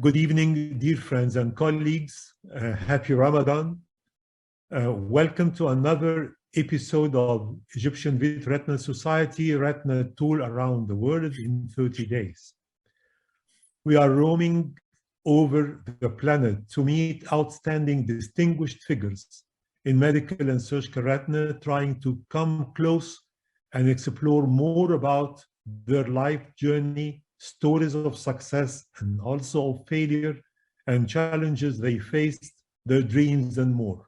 Good evening, dear friends and colleagues. Happy Ramadan. Welcome to another episode of Egyptian Vitreoretinal Society Retina Tour around the world in 30 days. We are roaming over the planet to meet outstanding distinguished figures in medical and surgical retina, trying to come close and explore more about their life journey, stories of success and also of failure and challenges they faced, their dreams and more.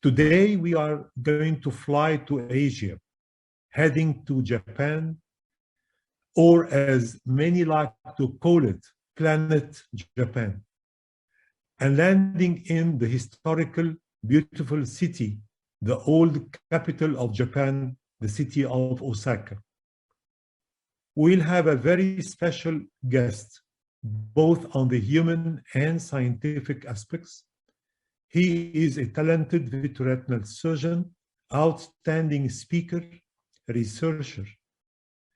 Today, we are going to fly to Asia, heading to Japan, or as many like to call it, Planet Japan, and landing in the historical, beautiful city, the old capital of Japan, the city of Osaka. We'll have a very special guest, both on the human and scientific aspects. He is a talented vitreoretinal surgeon, outstanding speaker, researcher,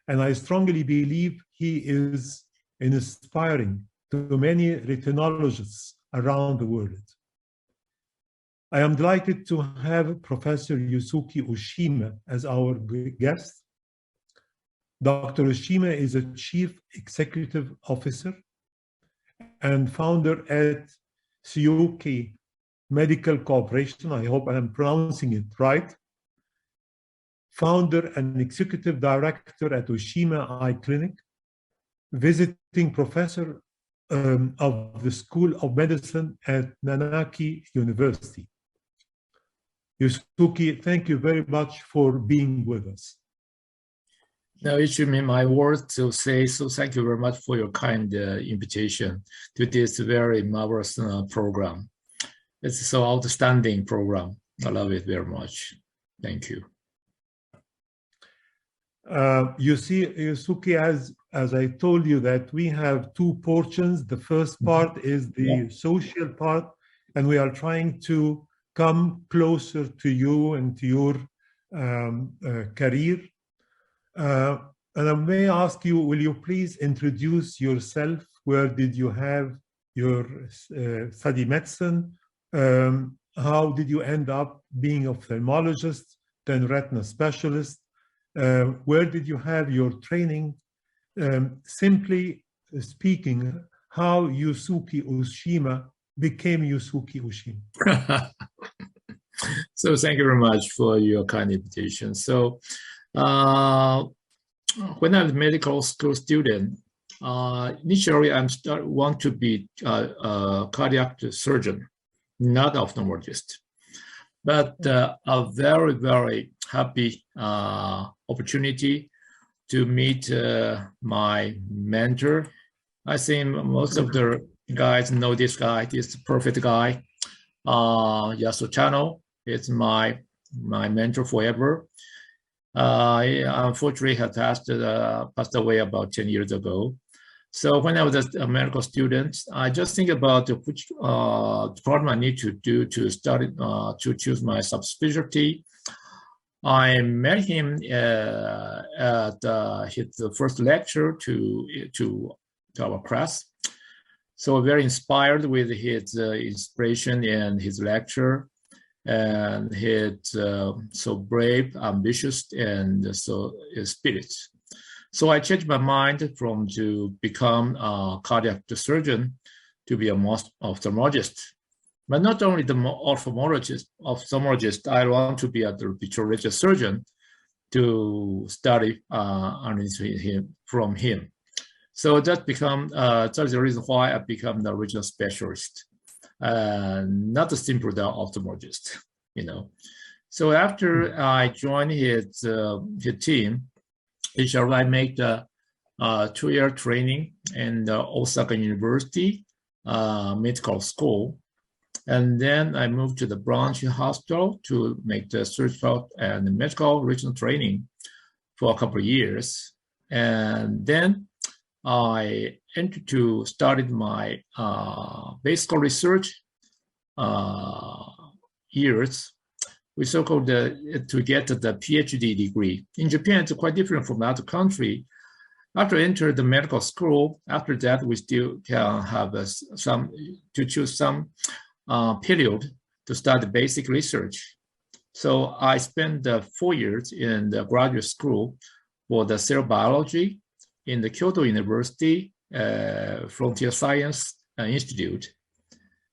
and I strongly believe he is inspiring to many retinologists around the world. I am delighted to have Professor Yusuke Oshima as our guest. Dr. Oshima is a Chief Executive Officer and founder at Tsuyoki Medical Corporation. I hope I'm pronouncing it right. Founder and Executive Director at Oshima Eye Clinic, visiting professor of the School of Medicine at Nanaki University. Yusuke, thank you very much for being with us. Now, it should be my word to say, so thank you very much for your kind invitation to this very marvelous program. It's so outstanding program. I love it very much. Thank you. You see, Yusuke, as I told you, that we have two portions. The first part is the social part, and we are trying to come closer to you and to your career. And I may ask you, will you please introduce yourself? Where did you have your study medicine? How did you end up being an ophthalmologist, then retina specialist? Where did you have your training? Simply speaking, how Yusuke Oshima became Yusuke Oshima. So thank you very much for your kind invitation. So when I was a medical school student, initially I want to be a cardiac surgeon, not ophthalmologist. But a very, very happy opportunity to meet my mentor. I think most of the guys know this guy, this perfect guy. Yasutano is my mentor forever. Unfortunately had passed away about 10 years ago. So when I was a medical student, I just think about which program I need to do to study, to choose my subspecialty. I met him at his first lecture to our class. So very inspired with his inspiration and his lecture, and his so brave, ambitious, and so spirit. So I changed my mind from to become a cardiac surgeon to be a ophthalmologist. But not only the ophthalmologist, I want to be a vitreoretinal surgeon to study from him. So that that's the reason why I become the regional specialist, not a simple ophthalmologist, you know. So after I joined his team, I made a 2-year training in the Osaka University Medical School. And then I moved to the branch hospital to make the surgical and medical regional training for a couple of years. And then I started my basic research years. We so-called to get the PhD degree. In Japan, it's quite different from other country. After enter the medical school, after that we still can have choose some period to start basic research. So I spent 4 years in the graduate school for the cell biology in the Kyoto University Frontier Science Institute.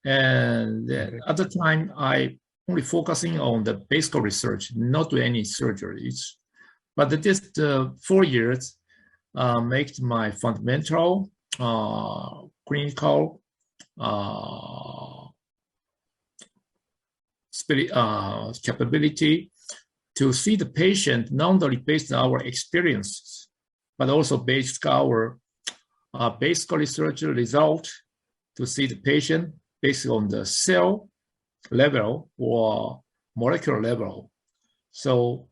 And at the time, I only focusing on the basic research, not do any surgeries. But this 4 years makes my fundamental clinical capability to see the patient not only based on our experiences, but also based on our basic research result to see the patient based on the cell level or molecular level. So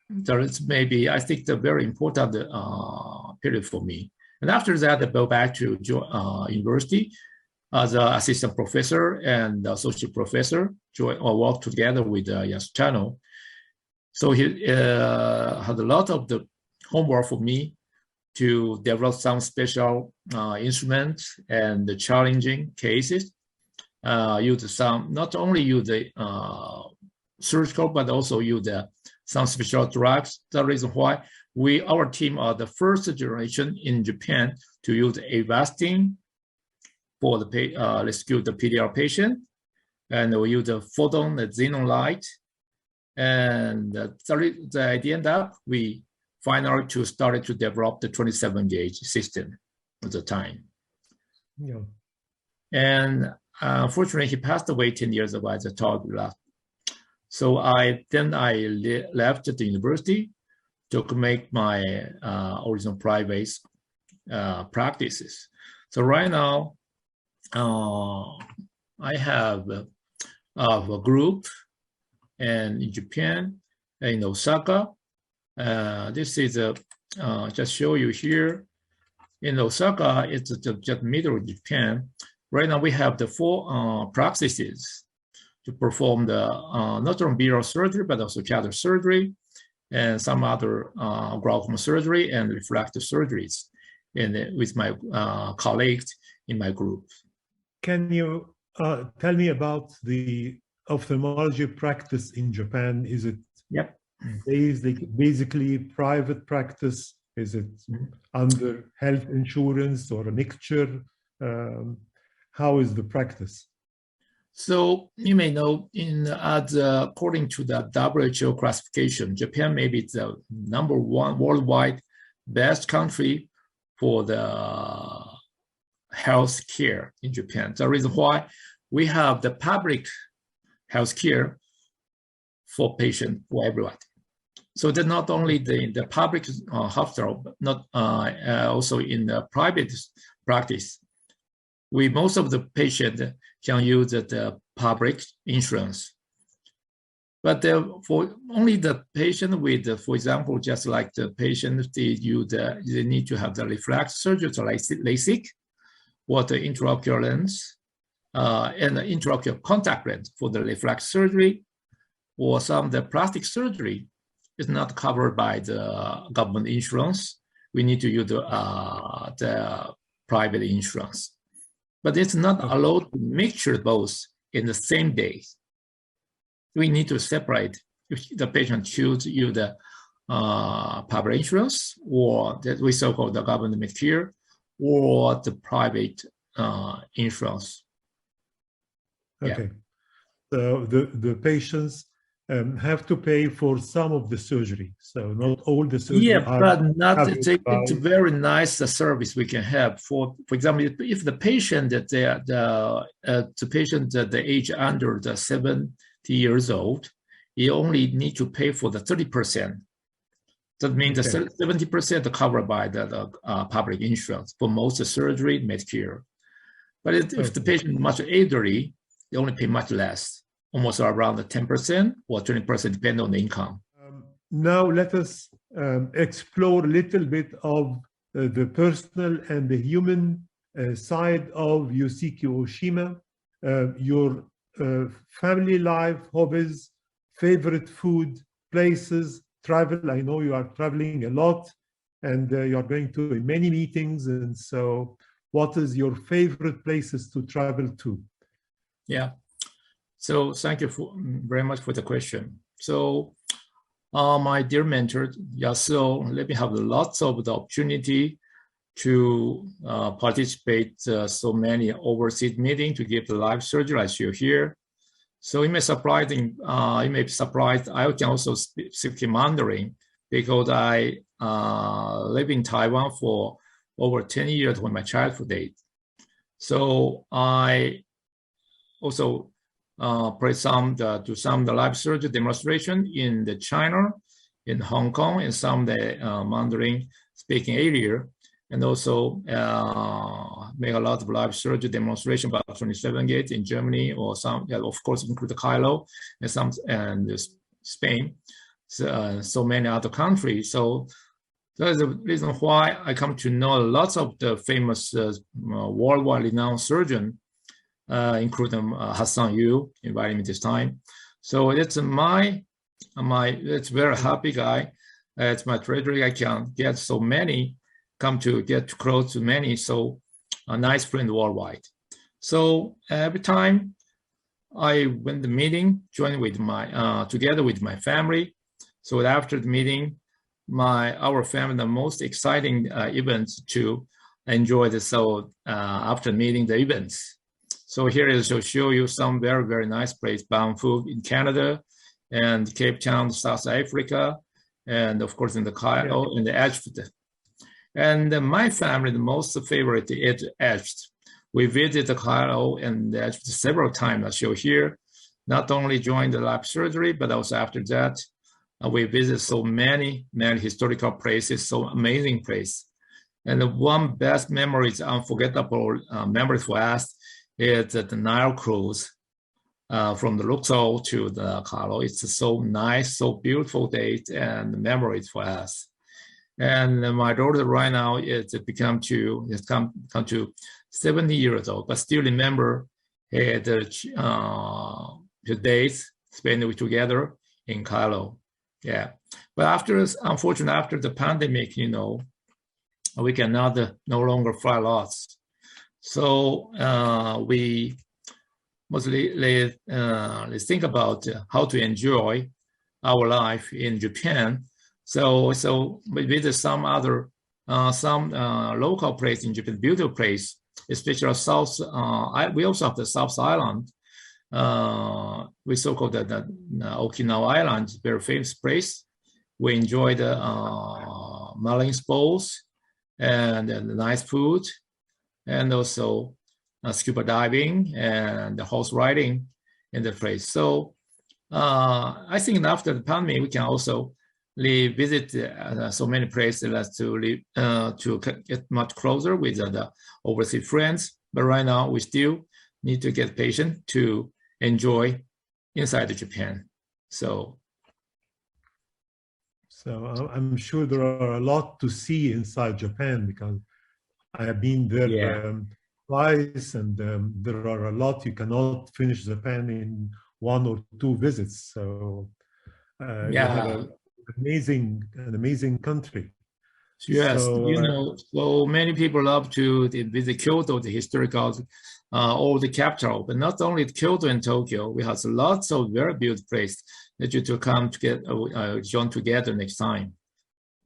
there is maybe, I think, the very important period for me. And after that, I go back to university as an assistant professor and associate professor, work together with Yasuchano. So he had a lot of the homework for me to develop some special instruments and the challenging cases. Use some, not only use the surgical, but also use some special drugs. The reason why our team are the first generation in Japan to use Avastin for the rescue the PDR patient, and we use the photon, the xenon light, and the idea that we finally started to develop the 27 gauge system at the time. Yeah. And unfortunately, he passed away 10 years ago, as I told you last. So I left the university to make my original private practices. So right now, I have a group and in Japan, in Osaka. This is just show you here. In Osaka, it's just middle of Japan. Right now, we have the 4 practices to perform the not only bilateral surgery, but also cataract surgery and some other glaucoma surgery and refractive surgeries with my colleagues in my group. Can you tell me about the ophthalmology practice in Japan? Is it basically private practice? Is it under health insurance or a mixture? How is the practice? So you may know, according to the WHO classification, Japan may be the #1 worldwide best country for the health care in Japan. The reason why we have the public health care for patients, for everyone. So that not only the public hospital, but not also in the private practice. Most of the patients can use the public insurance. But for only the patient with, for example, just like the patient, they need to have the refractive surgery, so like LASIK, or the intraocular lens, and the intraocular contact lens for the refractive surgery, or some of the plastic surgery is not covered by the government insurance. We need to use the private insurance. But it's not allowed to mixture both in the same day. We need to separate if the patient choose use the public insurance or that we so-called the government care or the private insurance. Okay. So the patients have to pay for some of the surgery. So not all the surgery. Yeah, but not it's a very nice service we can have. For example, if the patient that the patient that the age under the 70 years old, you only need to pay for the 30%. That means the 70% covered by the public insurance for most surgery, Medicare. But if the patient is much elderly, they only pay much less, almost around the 10% or 20%, depending on the income. Now let us explore a little bit of the personal and the human side of Yoshiki Oshima, your family life, hobbies, favorite food, places, travel. I know you are traveling a lot. and you're going to many meetings. And so what is your favorite places to travel to? Yeah. So thank you very much for the question. So my dear mentor, yeah, so let me have lots of the opportunity to participate so many overseas meetings to give the live surgery as you hear. So you may be surprised. I can also speak Mandarin because I live in Taiwan for over 10 years from my childhood days. So I also do some of the live surgery demonstration in the China, in Hong Kong, and some of the Mandarin speaking area, and also make a lot of live surgery demonstration about 27 gauge in Germany, or some, of course, include the Cairo and Spain, so many other countries. So that is the reason why I come to know lots of the famous worldwide renowned surgeons, including Hassan Yu, inviting me this time. So it's it's very happy guy. It's my treasury. I can get so many, come to get close to many, so a nice friend worldwide. So every time I went to the meeting, joined with my together with my family. So after the meeting, our family the most exciting events to enjoy the after meeting the events. So here is to show you some very, very nice place, Banff in Canada, and Cape Town, South Africa, and of course in the Cairo, in the Egypt. And my family, the most favorite is Egypt. We visited the Cairo and Egypt several times, as you hear. Not only during the lab surgery, but also after that, we visit so many historical places, so amazing place. And the one best memories, unforgettable memories for us, is the Nile cruise from the Luxor to the Cairo. It's so nice, so beautiful date and memories for us. And my daughter right now has come to 70 years old, but still remember the days spent together in Cairo. Yeah, but unfortunately, after the pandemic, we cannot no longer fly lots. So we mostly let's think about how to enjoy our life in Japan. So we visit some other local place in Japan, beautiful place, especially South. We also have the South Island. We so-called the Okinawa Island, very famous place. We enjoy the marine sports and the nice food, and also scuba diving and the horse riding in the place. So I think after the pandemic, we can also visit so many places to get much closer with the overseas friends. But right now, we still need to get patient to enjoy inside Japan. So I'm sure there are a lot to see inside Japan, because I have been there twice, and there are a lot. You cannot finish Japan in 1 or 2 visits. So you have an amazing country. Yes, so many people love to visit Kyoto, the historical or the capital, but not only Kyoto and Tokyo. We have lots of very beautiful places that you to come to get join together next time.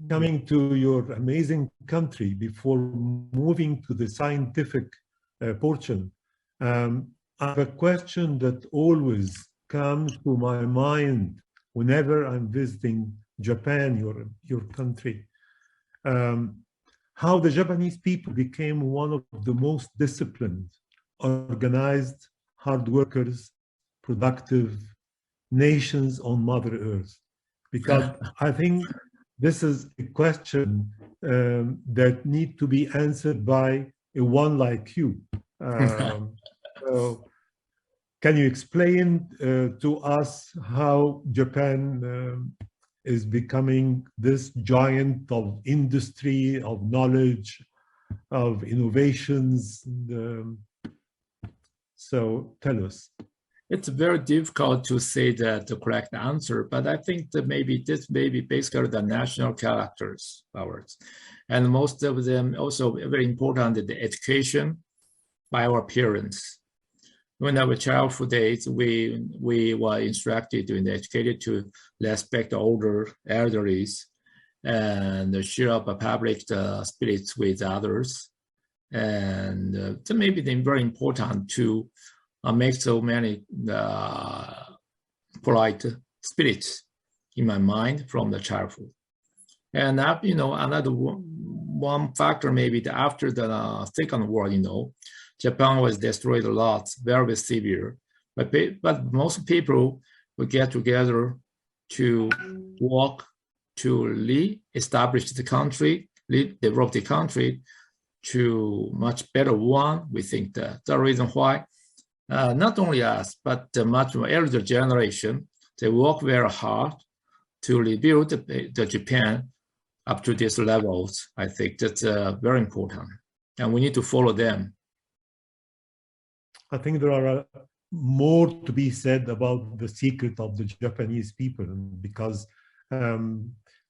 Coming to your amazing country, before moving to the scientific portion, I have a question that always comes to my mind whenever I'm visiting Japan, your country. How the Japanese people became one of the most disciplined, organized, hard workers, productive nations on Mother Earth. Because I think this is a question that need to be answered by a one like you. So can you explain to us how Japan is becoming this giant of industry, of knowledge, of innovations? So tell us. It's very difficult to say that the correct answer, but I think that maybe this may be basically the national characters ours. And most of them also very important the education by our parents. When our childhood days, we were instructed and educated to respect the older elders and share up public spirits with others. And so maybe they're very important to make so many polite spirits in my mind from the childhood. And another one factor maybe that after the Second War, Japan was destroyed a lot, very severe. But most people would get together to work to re-establish the country, develop the country to much better one. We think that's the reason why not only us, but the much more elder generation, they work very hard to rebuild the Japan up to these levels. I think that's very important, and we need to follow them. I think there are more to be said about the secret of the Japanese people, because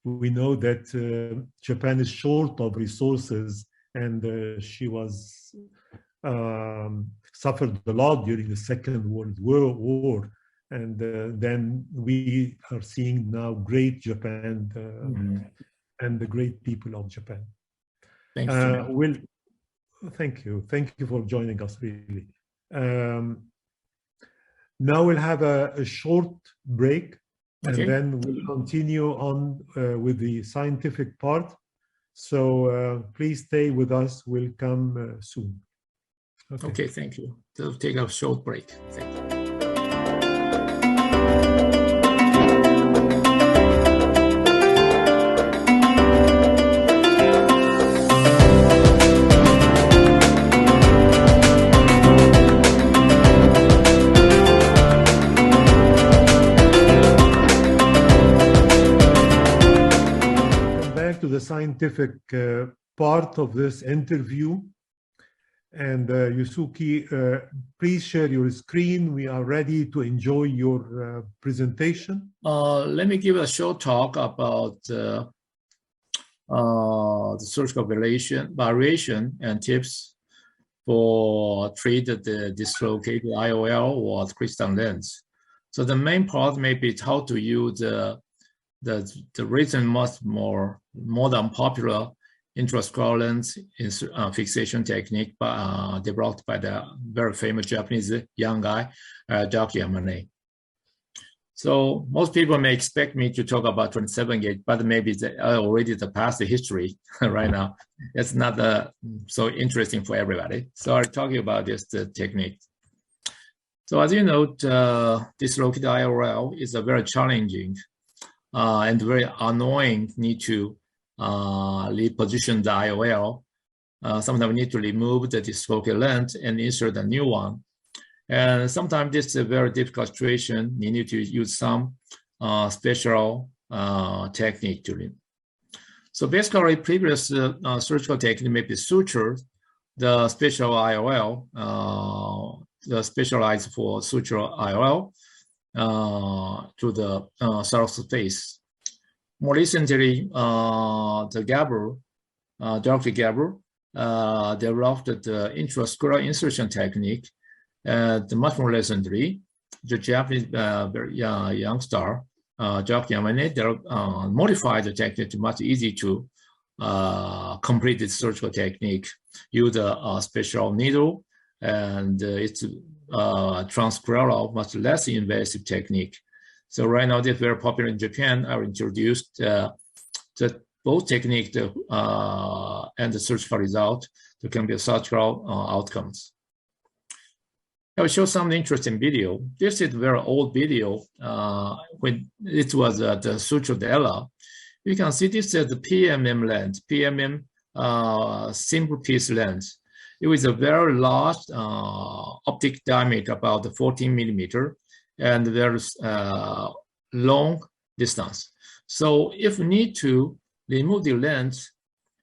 we know that Japan is short of resources, and she was suffered a lot during the Second World War. And then we are seeing now great Japan and the great people of Japan. Thanks. Thank you. Thank you for joining us, really. Now we'll have a short break, and then we'll continue on with the scientific part. So please stay with us. We'll come soon. Okay, thank you. We'll take a short break. Thank you. To the scientific part of this interview. And Yusuke, please share your screen. We are ready to enjoy your presentation. Let me give a short talk about the surgical variation and tips for treat the dislocated IOL or crystal lens. So the main part may be how to use the recent much more modern popular intraocular lens fixation technique developed by the very famous Japanese young guy, Dr. Yamane. So most people may expect me to talk about 27 gauge, but maybe it's already the past history right now. It's not so interesting for everybody. So I'm talking about this technique. So as you know, dislocated IOL is a very challenging and very annoying need to reposition the IOL. Sometimes we need to remove the dislocated lens and insert a new one. And sometimes this is a very difficult situation. You need to use some special technique to it. So basically, previous surgical technique may be suture the special IOL, the specialized for suture IOL to the surface. More recently, Dr. Gabor developed the intraocular insertion technique. Much more recently, the Japanese young star, Dr. Yamane, modified the technique to much easy to complete the surgical technique. Use a special needle, and it's transcranial, much less invasive technique. So right now, they're very popular in Japan. I introduced both technique and the surgical result to can be surgical outcomes. I will show some interesting video. This is a very old video when it was the suture era. You can see this is the PMM lens, PMM simple piece lens. It was a very large optic diameter, about 14 millimeter, and very long distance. So if you need to remove the lens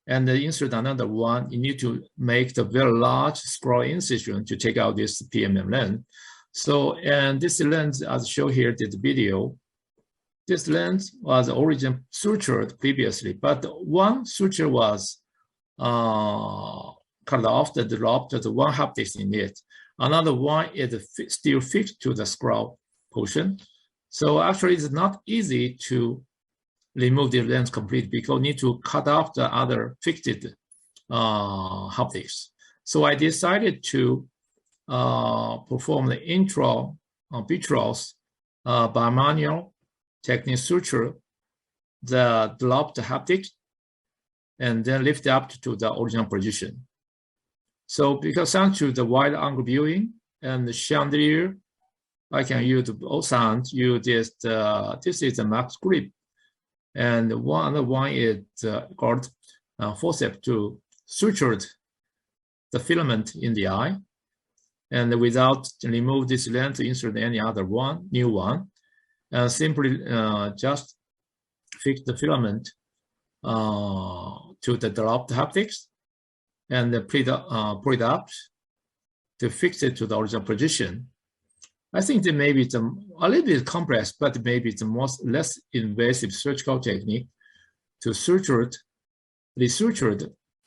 and insert another one, you need to make the very large scroll incision to take out this PMM lens. So, and this lens, as shown here, did the video. This lens was originally sutured previously, but one suture was cut off, that dropped the one haptics in it. Another one is still fixed to the scroll portion. So actually, it's not easy to remove the lens completely because you need to cut off the other fixed haptics. So I decided to perform the intravitreal by manual technique suture the dropped haptic and then lift up to the original position. So because thanks to the wide angle viewing and the chandelier, I can use both hands. Use this is a max grip, and other one is called forceps to suture the filament in the eye, and without remove this lens, insert any other new one, and simply just fix the filament to the dropped haptics, and pull it up to fix it to the original position. I think that maybe it's a little bit complex, but maybe it's the less invasive surgical technique to resuture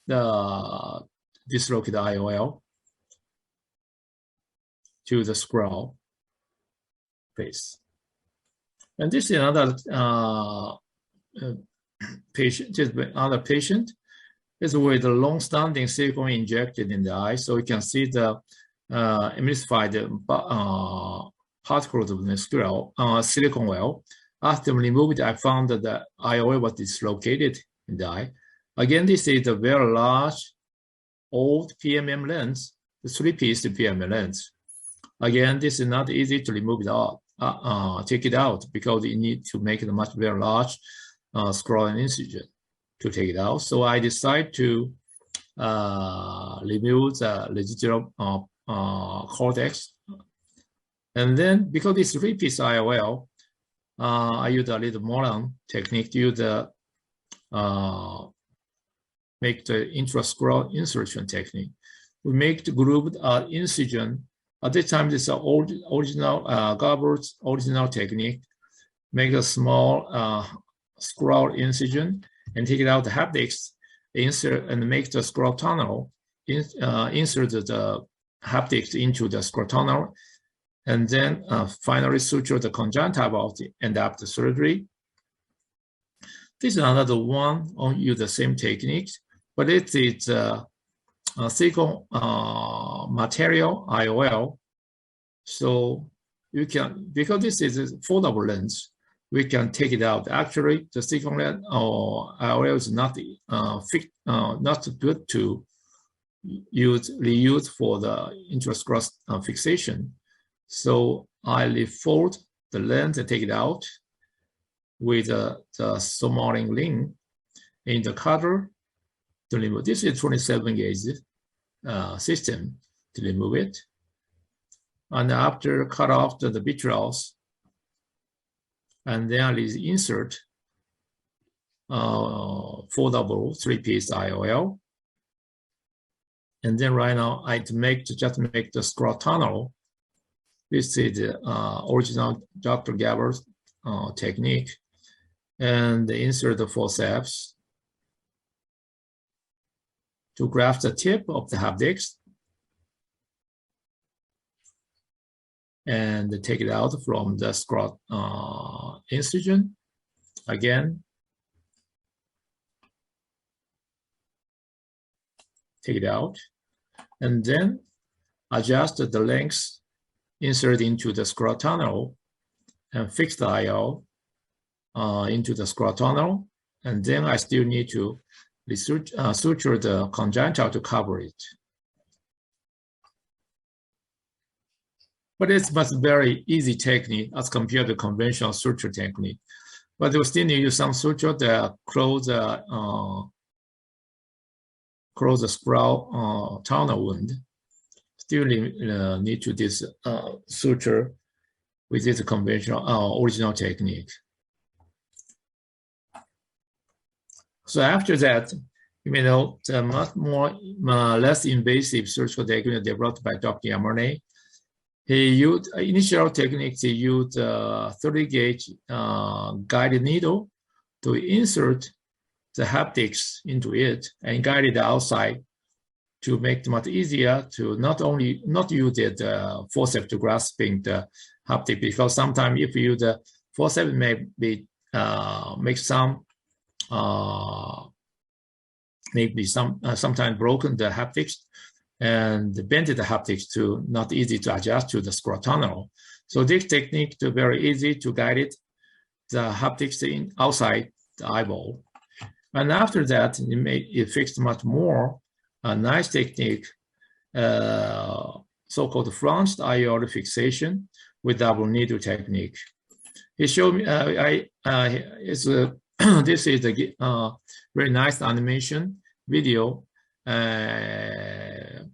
the dislocated IOL to the scroll face. And this is another patient. Just another patient is with a long-standing silicone injected in the eye, so you can see the emulsified particles of the silicone well. After removed, I found that the IOL was dislocated in the eye. Again, this is a very large, old PMM lens, the 3-piece PMM lens. Again, this is not easy to remove it out, take it out, because you need to make it a much very large scroll and incision to take it out. So I decided to remove the residual cortex. And then, because it's 3-piece IOL, I use a little more technique to use the make the intrascroll insertion technique. We make the grooved incision. At this time, this is an original Garber's original technique. Make a small scroll incision and take it out the haptics, insert and make the scroll tunnel. Insert the haptics into the scroll tunnel, and then finally suture the conjunctiva of the end of the surgery. This is another one on use the same technique, but it is silicone material IOL. So you can, because this is a foldable lens, we can take it out. Actually, the silicone lens or IOL is not not good to reuse for the intrascroll fixation. So I refold the lens and take it out with the soldering ring in the cutter to remove. This is 27 gauge system to remove it. And after cut off the vitreals, and then I insert foldable 3-piece IOL. And then right now I just make the scroll tunnel. This is the original Dr. Gaber's technique, and insert the forceps to graft the tip of the haptics and take it out from the scroll incision. Again, take it out, and then adjust the length, insert into the scroll tunnel, and fix the IOL into the scroll tunnel. And then I still need to suture the conjunctiva to cover it. But it's much very easy technique as compared to conventional suture technique. But we still need to use some suture that close the scroll tunnel wound. Still need to this suture with this conventional original technique. So after that, the much more less invasive surgical technique developed by Dr. Yamarne He used initial techniques. He used 30 gauge guided needle to insert the haptics into it and guide it outside to make it much easier to not use the forceps to grasping the haptic, because sometimes if you use the forceps may be make some maybe sometimes broken the haptics and bended the haptics to not easy to adjust to the scroll tunnel. So this technique is very easy to guide it, the haptics in outside the eyeball. And after that, it fixed much more a nice technique, so-called flanched IOL fixation with double needle technique. He showed me, this is a very nice animation video,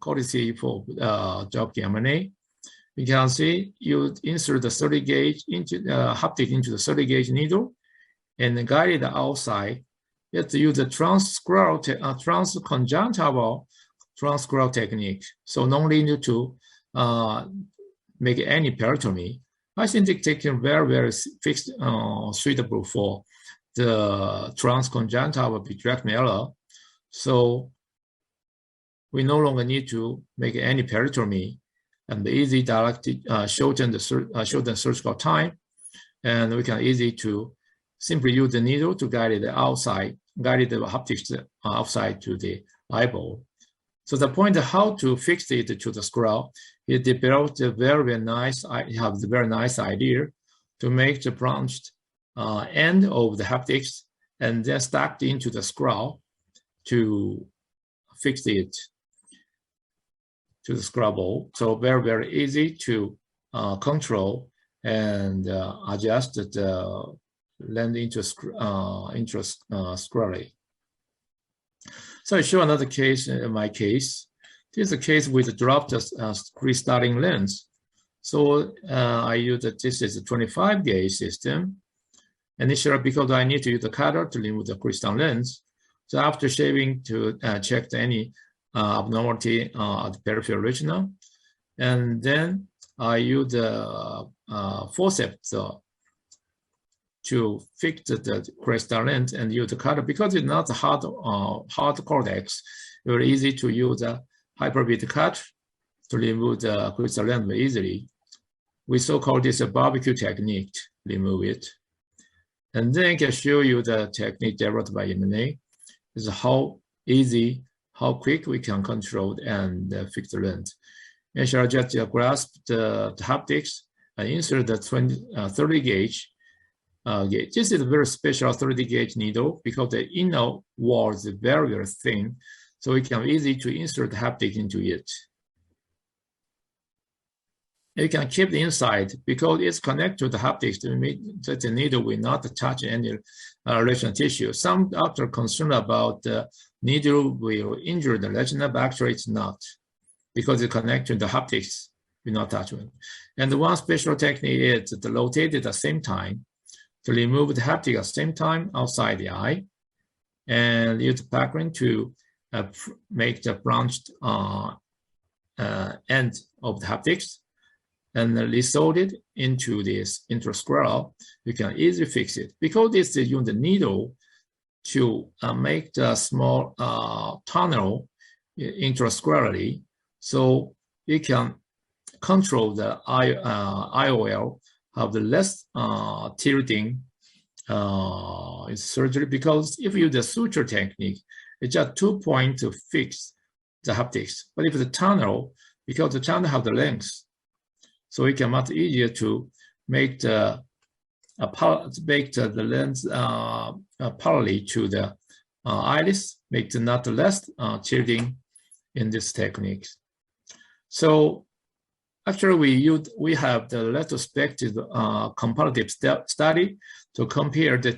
courtesy for Job M&A. You can see you insert the 30 gauge into haptic into the 30 gauge needle and guide it outside. You have to use the transconjunctival transcral technique. So no need to make any peritomy. I think the technique very, very fixed, suitable for the transconjunctival vitrectomy error. So we no longer need to make any peritomy, and easy directed shorten the surgical time, and we can easy to simply use the needle to guide it outside, guide the haptics outside to the eyeball. So the point of how to fix it to the scroll, he developed a very nice, he has a very nice idea to make the branched end of the haptics and then stacked into the scroll to fix it to the scroll ball. So very, very easy to control and adjust the lens into scrolly. So I show another case in my case. This is a case with dropped restarting lens. So I use this is a 25 gauge system. Initially, because I need to use the cutter to remove the crystal lens. So after shaving to check any abnormality at the peripheral retina, and then I use the forceps to fix the crystal lens and use the cutter because it's not hard cortex. Very easy to use a hyperbit cut to remove the crystal lens very easily. We so-called this a barbecue technique to remove it. And then I can show you the technique developed by M&A is how easy, how quick we can control and fix the lens. And shall just grasp the haptics and insert the 30 gauge. This is a very special 30 gauge needle because the inner wall is very, very thin, so we can easy to insert the haptic into it. You can keep the inside because it's connected to the haptics to make that the needle will not touch any retinal tissue. Some doctors are concerned about the needle will injure the retina, but actually it's not because it's connected to the haptics will not touch it. And the one special technique is to rotate it at the same time to remove the haptic at the same time outside the eye and use the background to make the branched end of the haptics and resort it into this intrascleral. You can easily fix it because this is using the needle to make the small tunnel intrasclerally, so you can control the IOL have the less tilting in surgery, because if you use the suture technique, it's just 2 points to fix the haptics. But if the tunnel, because the tunnel have the length, so it can much easier to make the lens parallel to the iris, make the not less tilting in this technique. So actually, we have the retrospective comparative study to compare the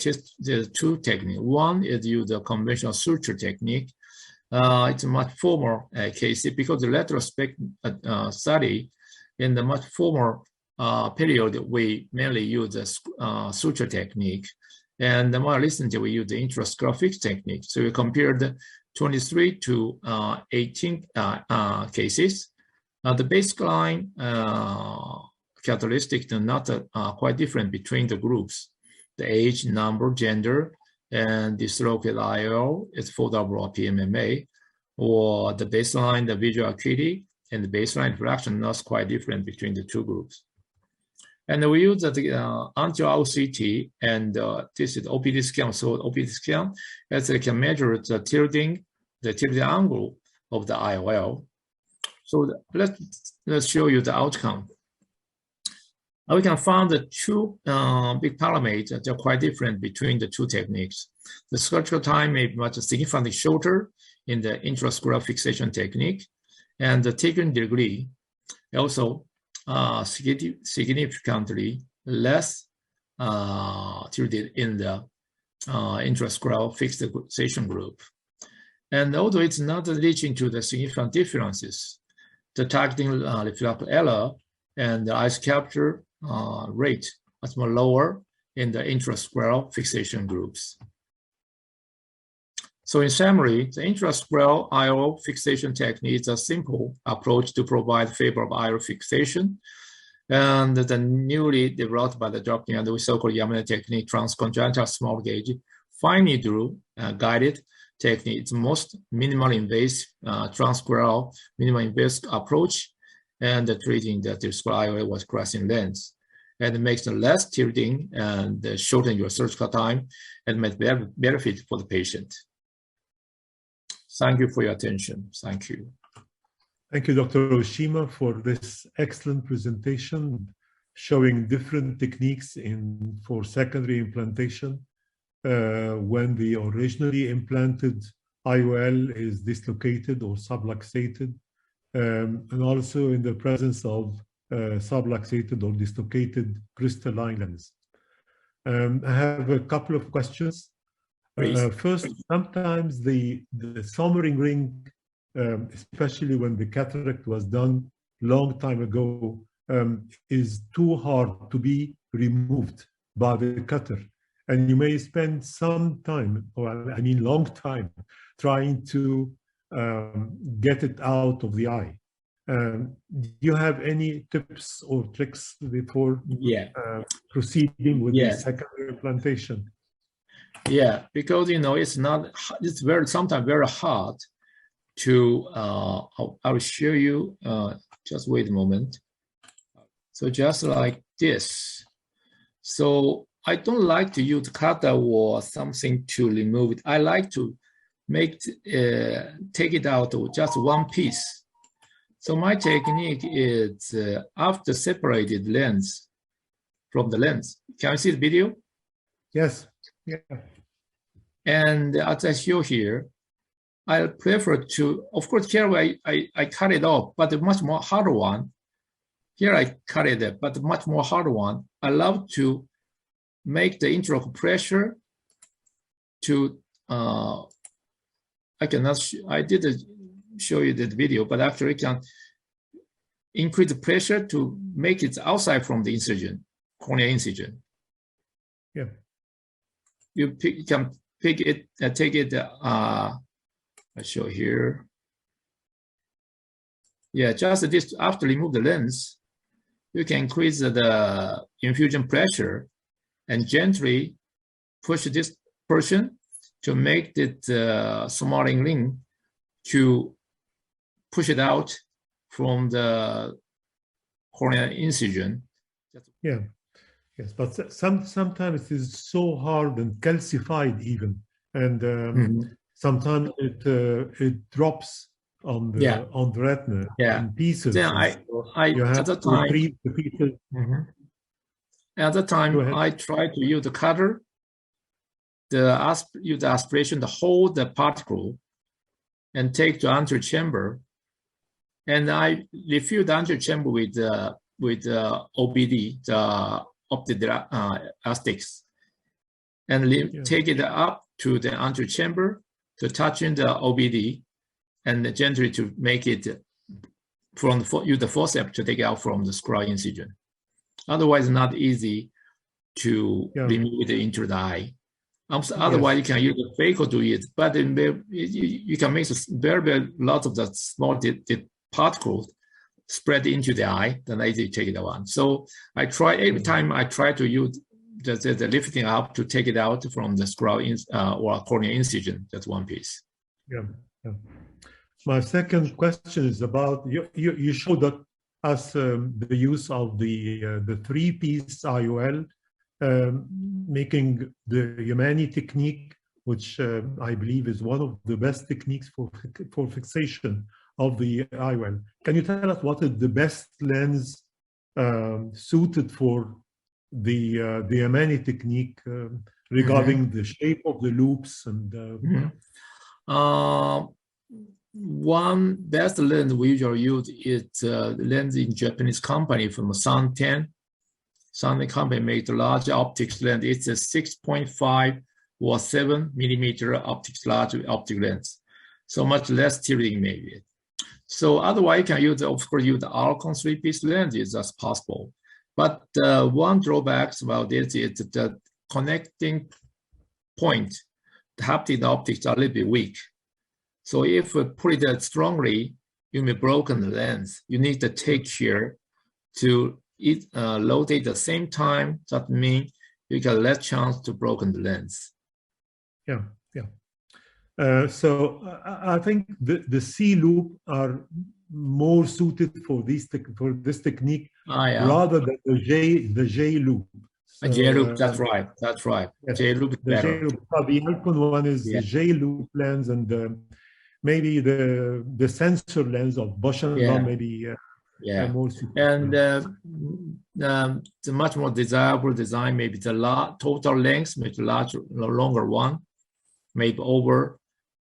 two techniques. One is use the conventional suture technique. It's a much former case because the retrospective study in the much former period, we mainly use the suture technique. And the more recently, we use the intrascleral fix technique. So we compared 23 to 18 cases. The baseline characteristics are not quite different between the groups. The age, number, gender, and dislocated IOL is foldable or PMMA, or the baseline, the visual acuity, and the baseline refraction not quite different between the two groups. And we use the anti-OCT, and this is OPD scan. So OPD scan, as it can measure the tilting angle of the IOL. So let's show you the outcome. We can find the two big parameters that are quite different between the two techniques. The surgical time may be much significantly shorter in the intrascleral fixation technique, and the tilting degree also significantly less tilted in the intrascleral fixation group. And although it's not leading to the significant differences, the targeting refractive error and the ice capture rate is more lower in the intrascleral fixation groups. So in summary, the intrascleral IOL fixation technique is a simple approach to provide favorable IOL fixation. And the newly developed by the doctor and the so-called Yamane technique, transconjunctival small gauge, fine needle guided technique, it's most minimally invasive transcleral minimally invasive approach, and treating the discrete IOL with crossing lens. And it makes it less tilting and shorten your surgical time and make benefit for the patient. Thank you for your attention. Thank you. Thank you, Dr. Oshima, for this excellent presentation showing different techniques for secondary implantation when the originally implanted IOL is dislocated or subluxated, and also in the presence of subluxated or dislocated crystalline lens. I have a couple of questions. First, sometimes the sommering ring, especially when the cataract was done long time ago, is too hard to be removed by the cutter. And you may spend some time, or I mean long time, trying to get it out of the eye. Do you have any tips or tricks before proceeding with the secondary implantation? Yeah, because it's sometimes very hard to. I'll show you. Just wait a moment. So just like this. So I don't like to use cutter or something to remove it. I like to take it out of just one piece. So my technique is after separated lens from the lens. Can you see the video? Yes. Yeah. And as I show here, I prefer to, of course, here I cut it off, but the much more harder one. Here I cut it, but the much more harder one. I love to make the intraocular pressure to. I did show you that video, but actually I can increase the pressure to make it outside from the incision, corneal incision. Yeah. You can pick it, take it. I show here. Yeah, just this. After remove the lens, you can increase the infusion pressure and gently push this portion to make the smaller ring to push it out from the corneal incision. Yeah. Yes, but sometimes it is so hard and calcified even, and sometimes it drops on the retina in pieces. Then you have to retrieve the pieces. At the time, I try to use the cutter, use the aspiration to hold the particle, and take to anterior chamber, and I refill the anterior chamber with OBD, the optic elastics, and take it up to the anterior chamber to touch in the OBD, and gently to make it use the forceps to take it out from the scleral incision. Otherwise, not easy to remove it into the eye. Otherwise, you can use the phaco to it, but you can make very, very lot of the small particles spread into the eye, then I easily take it out. So I try every time I try to use the lifting up to take it out from the scroll or corneal incision. That's one piece. Yeah. My second question is about you showed us the use of the three-piece IOL, making the Yamani technique, which I believe is one of the best techniques for fixation of the IOL. Can you tell us what is the best lens suited for the Yamani technique regarding the shape of the loops and? One best lens we usually use is lens in Japanese company from Santen. Santen company made large optics lens. It's a 6.5 or 7 millimeter large optic lens. So much less tilting maybe. So otherwise you can use, of course, use the Alcon three-piece lenses as possible. But one drawback about this is the connecting point, the haptic optics are a little bit weak. So if we put it strongly, you may broken the lens. You need to take care to load it at the same time. That means you got less chance to broken the lens. Yeah. So I think the C loop are more suited for this technique rather than the J loop. So, J loop, that's right. Yes, J loop is better. J loop. The Alcon one is the J loop lens, and maybe the sensor lens of Bosch and Lomb maybe more suited. And the much more desirable design, maybe the total length, maybe longer one, maybe over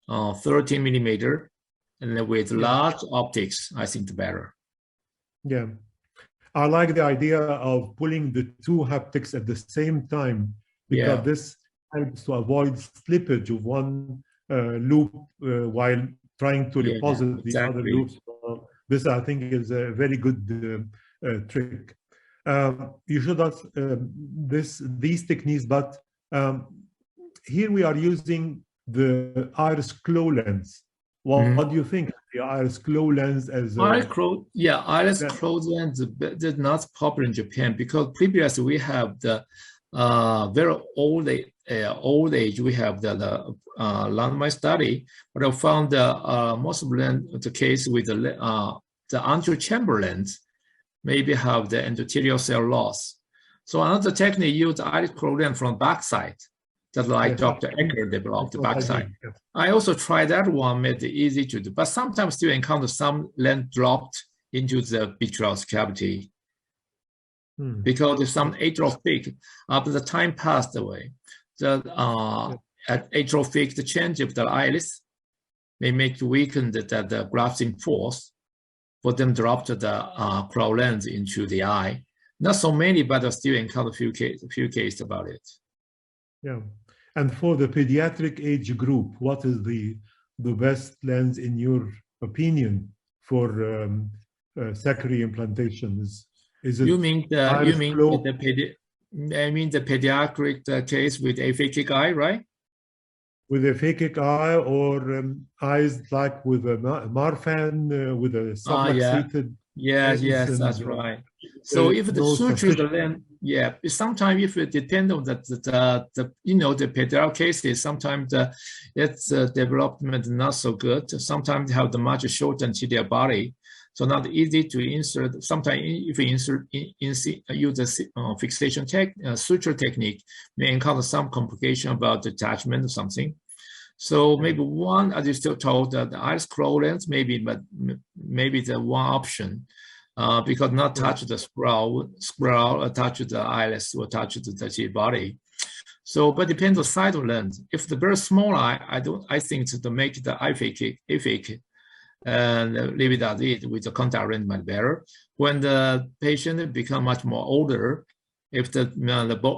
13 millimeter, and then with large optics, I think the better. Yeah, I like the idea of pulling the two haptics at the same time, because this helps to avoid slippage of one loop while trying to deposit the other loops. This, I think, is a very good trick. You should have these techniques, but here we are using the iris claw lens. What do you think? The iris claw lens as iris claw lens is not popular in Japan because previously we have the very old age. We have the landmark study, but I found most of the case with the anterior chamber lens maybe have the endothelial cell loss. So another technique used iris claw lens from backside. Just like Dr. Ecker developed the backside. I also tried that one, made it easy to do, but sometimes still encounter some lens dropped into the vitreous cavity because there's some atrophic. After the time passed away, the atrophic, the change of the iris may make weaken the grafting force for them drop the claw lens into the eye. Not so many, but I still encounter a few cases about it. Yeah. And for the pediatric age group, what is the best lens in your opinion for secondary implantations? Is it the pediatric case with aphakic eye, right? With a aphakic eye or eyes like with a Marfan, with a subluxated. Yes, that's right. So if the suture the lens, sometimes if it depends on the pediatric cases, sometimes its development not so good. Sometimes they have the much short anterior body, so not easy to insert. Sometimes if you use the fixation suture technique, may encounter some complication about detachment or something. So maybe one, as you still told, the iris claw lens maybe the one option. Because not touch the scroll, touch the iris or touch the body. So, but depends on size of lens. If the very small eye, I think to make the aphakic and leave it as it with the contact lens might better. When the patient become much more older, if the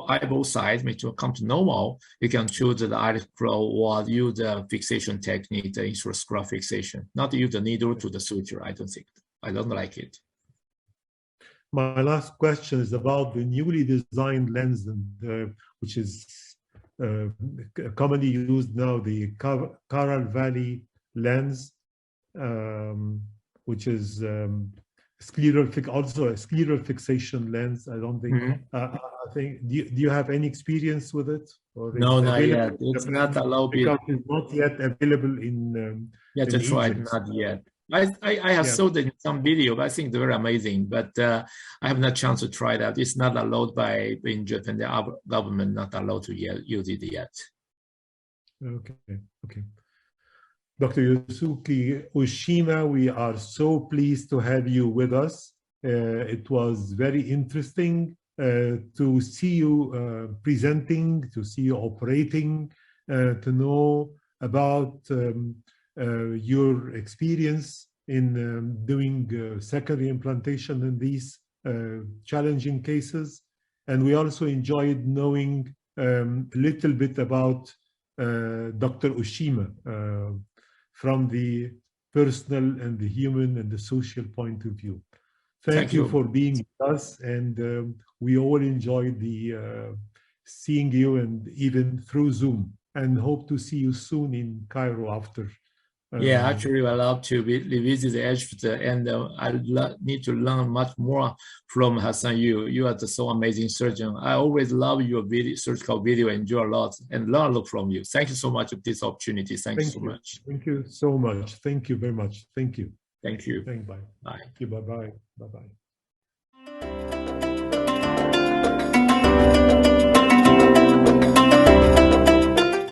eyeball size may come to normal, you can choose the iris claw or use the fixation technique, the intrascleral fixation. Not use the needle to the suture. I don't like it. My last question is about the newly designed lens, which is commonly used now, the Caral Valley lens, which is also a scleral fixation lens. I don't think. I think. Do you have any experience with it? Or No, not yet. It's not allowed because it's not yet available in. To try it, Egypt. not yet. I have saw that in some video, but I think it's very amazing. But I have not chance to try that. It's not allowed in Japan. The government not allowed to use it yet. Okay. Dr. Yosuke Oshima, we are so pleased to have you with us. It was very interesting to see you presenting, to see you operating, to know about your experience in doing secondary implantation in these challenging cases. And we also enjoyed knowing a little bit about Dr. Oshima from the personal and the human and the social point of view. Thank you for being with us, and we all enjoyed the seeing you, and even through Zoom, and hope to see you soon in Cairo after. Yeah, actually, I love to revisit Egypt, and I need to learn much more from Hassan. You are so amazing surgeon. I always love your surgical video, enjoy a lot, and learn a lot from you. Thank you so much for this opportunity. Thank you so much. Thank you so much. Thank you very much. Thank you. Thank you. Bye. Bye. Thank you. Bye-bye. Bye-bye.